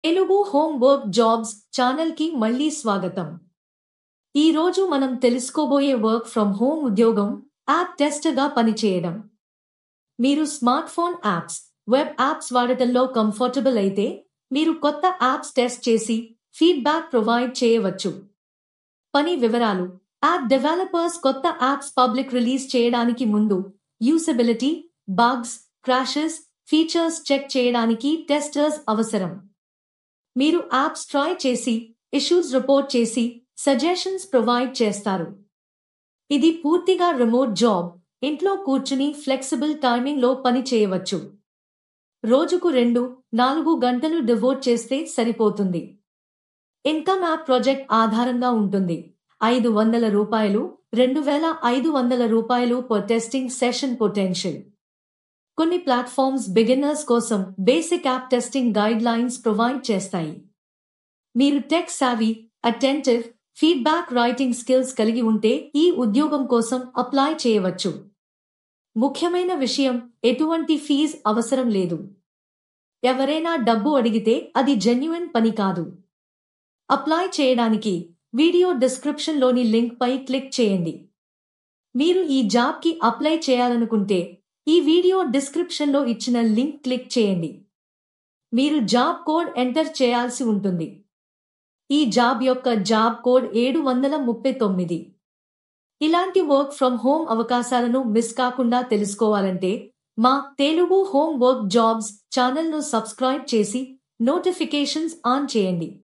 Telugu home work jobs ఛానల్కి మళ్ళీ స్వాగతం. ఈ రోజు మనం తెలుసుకోబోయే వర్క్ ఫ్రమ్ హోమ్ ఉద్యోగం యాప్ టెస్టర్గా పనిచేయడం. మీరు smart phone apps, web apps వాడటంలో కంఫర్టబుల్ అయితే మీరు కొత్త యాప్స్ టెస్ట్ చేసి ఫీడ్బ్యాక్ ప్రొవైడ్ చేయవచ్చు. పని వివరాలు: యాప్ డెవలపర్స్ కొత్త యాప్స్ పబ్లిక్ రిలీజ్ చేయడానికి ముందు usability, bugs, crashes, features check చేయడానికి టెస్టర్స్ అవసరం. మీరు యాప్స్ ట్రై చేసి, ఇష్యూస్ రిపోర్ట్ చేసి, సజెషన్స్ ప్రొవైడ్ చేస్తారు. ఇది పూర్తిగా రిమోట్ జాబ్, ఇంట్లో కూర్చుని ఫ్లెక్సిబుల్ టైమింగ్లో పని చేయవచ్చు. రోజుకు 2-4 గంటలు డివోట్ చేస్తే సరిపోతుంది. ఇన్కమ్ యాప్ ప్రాజెక్ట్ ఆధారంగా ఉంటుంది. రూ. 500, రూ. 2,500 పర్ టెస్టింగ్ సెషన్ పొటెన్షియల్. కొన్ని ప్లాట్ఫామ్స్ బిగినర్స్ కోసం basic app testing guide lines provide చేస్తాయి. మీరు tech savvy, attentive, feedback writing skills కలిగి ఉంటే ఈ ఉద్యోగం కోసం అప్లై చేయవచ్చు. ముఖ్యమైన విషయం: ఎటువంటి ఫీజు అవసరం లేదు. ఎవరైనా డబ్బు అడిగితే అది జెన్యూన్ పని కాదు. అప్లై చేయడానికి వీడియో డిస్క్రిప్షన్లోని లింక్ పై క్లిక్ చేయండి. మీరు ఈ జాబ్కి అప్లై చేయాలనుకుంటే ఈ వీడియో డిస్క్రిప్షన్లో ఇచ్చిన లింక్ క్లిక్ చేయండి. మీరు జాబ్ కోడ్ ఎంటర్ చేయాల్సి ఉంటుంది. ఈ జాబ్ యొక్క జాబ్ కోడ్ 739. ఇలాంటి వర్క్ ఫ్రమ్ హోమ్ అవకాశాలను మిస్ కాకుండా తెలుసుకోవాలంటే మా తెలుగు హోమ్ వర్క్ జాబ్స్ ఛానల్ను సబ్స్క్రైబ్ చేసి నోటిఫికేషన్స్ ఆన్ చేయండి.